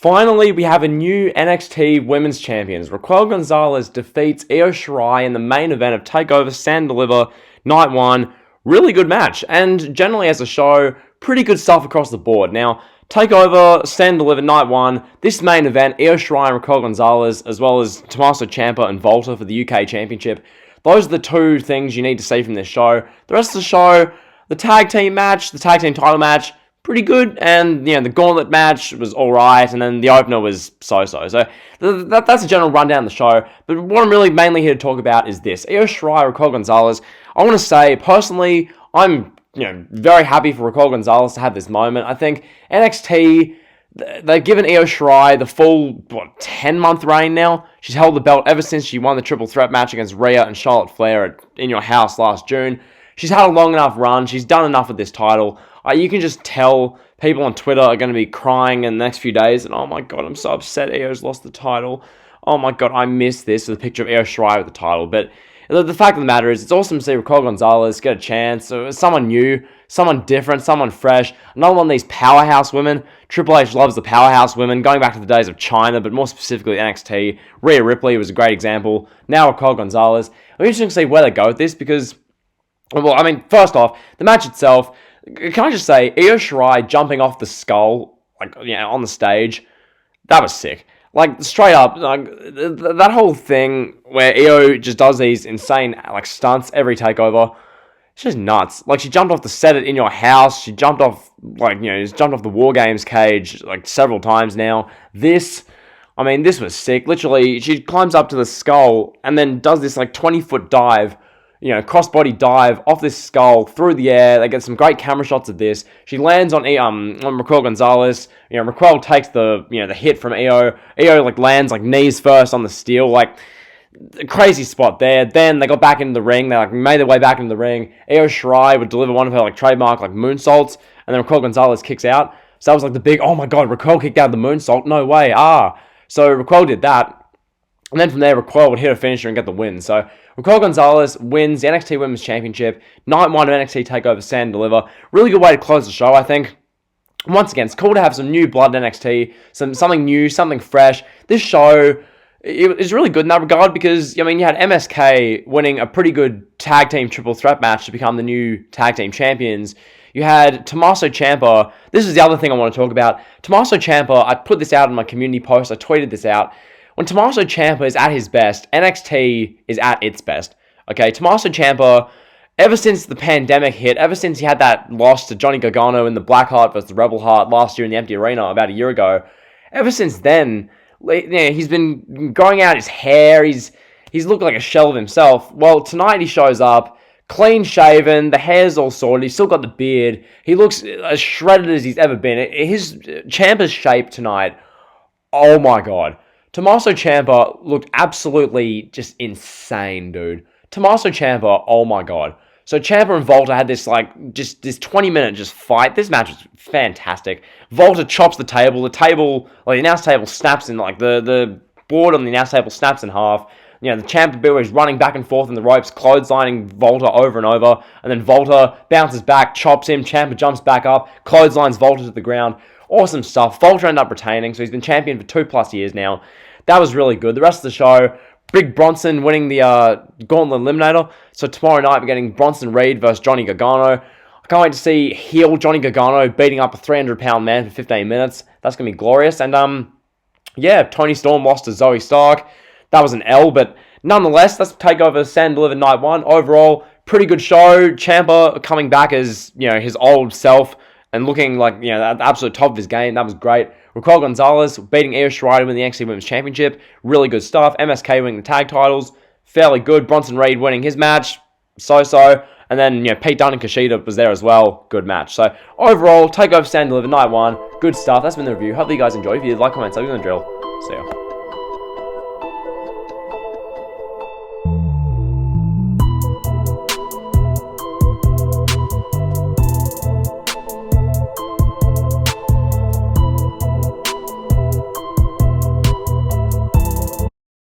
Finally, we have a new NXT Women's Champions. Raquel Gonzalez defeats Io Shirai in the main event of Takeover Stand Deliver Night 1. Really good match, and generally as a show, pretty good stuff across the board. Now, Takeover Stand Deliver Night 1, this main event, Io Shirai and Raquel Gonzalez, as well as Tommaso Ciampa and Volta for the UK Championship. Those are the two things you need to see from this show. The rest of the show, the tag team match, the tag team title match, pretty good, and the gauntlet match was alright, and then the opener was so-so. So that's a general rundown of the show, but what I'm really mainly here to talk about is this. Io Shirai, Raquel Gonzalez. I want to say, personally, I'm very happy for Raquel Gonzalez to have this moment. I think NXT, they've given Io Shirai the full, 10-month reign now. She's held the belt ever since she won the triple threat match against Rhea and Charlotte Flair at In Your House last June. She's had a long enough run. She's done enough with this title. You can just tell people on Twitter are going to be crying in the next few days. And oh my god, I'm so upset Io's lost the title. Oh my god, I miss this with a picture of Io Shirai with the title. But the fact of the matter is, it's awesome to see Raquel Gonzalez get a chance. Someone new, someone different, someone fresh. Another one of these powerhouse women. Triple H loves the powerhouse women, going back to the days of China, but more specifically NXT. Rhea Ripley was a great example. Now Raquel Gonzalez. It'll be interesting to see where they go with this because, first off, the match itself. Can I just say, Io Shirai jumping off the skull, on the stage, that was sick. Straight up, that whole thing where Io just does these insane, stunts every takeover, it's just nuts. She jumped off the set In Your House, she jumped off, jumped off the War Games cage, several times now. This was sick. Literally, she climbs up to the skull and then does this, 20-foot dive, crossbody dive off this skull through the air. They get some great camera shots of this. She lands on Raquel Gonzalez. Raquel takes the hit from Io. Io lands knees first on the steel. Crazy spot there. Then they got back into the ring. They made their way back into the ring. Io Shirai would deliver one of her trademark moonsaults, and then Raquel Gonzalez kicks out. So that was the big, oh my god, Raquel kicked out the moonsault. No way. So Raquel did that. And then from there, Raquel would hit a finisher and get the win. So Raquel Gonzalez wins the NXT Women's Championship. Night 1 of NXT Takeover Stand and Deliver. Really good way to close the show, I think. Once again, it's cool to have some new blood in NXT. Something new, something fresh. This show is really good in that regard because, you had MSK winning a pretty good tag team triple threat match to become the new tag team champions. You had Tommaso Ciampa. This is the other thing I want to talk about. Tommaso Ciampa, I put this out in my community post. I tweeted this out. When Tommaso Ciampa is at his best, NXT is at its best. Okay, Tommaso Ciampa, ever since the pandemic hit, ever since he had that loss to Johnny Gargano in the Blackheart versus the Rebel Heart last year in the Empty Arena about a year ago, ever since then, he's been growing out his hair. He's looked like a shell of himself. Well, tonight he shows up, clean shaven, the hair's all sorted, he's still got the beard. He looks as shredded as he's ever been. Ciampa's shape tonight, oh my god. Tommaso Ciampa looked absolutely just insane, dude. Tommaso Ciampa, oh my god. So Ciampa and Volta had this this 20-minute fight. This match was fantastic. Volta chops the table. The table, the announce table snaps in, the board on the announce table snaps in half. The Ciampa bit where he's running back and forth in the ropes, clotheslining Volta over and over, and then Volta bounces back, chops him, Ciampa jumps back up, clotheslines Volta to the ground. Awesome stuff. Volta ended up retaining, so he's been champion for 2+ years now. That was really good. The rest of the show, Big Bronson winning the Gauntlet Eliminator. So tomorrow night we're getting Bronson Reed versus Johnny Gargano. I can't wait to see heel Johnny Gargano beating up a 300-pound man for 15 minutes. That's going to be glorious. And Toni Storm lost to Zoe Stark. That was an L, but nonetheless, that's Takeover Stand Delivered Night 1. Overall, pretty good show. Ciampa coming back as, his old self and looking at the absolute top of his game. That was great. Raquel Gonzalez beating Io Shirai to win the NXT Women's Championship. Really good stuff. MSK winning the tag titles. Fairly good. Bronson Reed winning his match. So-so. And then, Pete Dunne and Kushida was there as well. Good match. So, overall, Takeover Stand Delivered Night 1. Good stuff. That's been the review. Hopefully you guys enjoyed. If you did, like, comment, subscribe, and drill. See ya.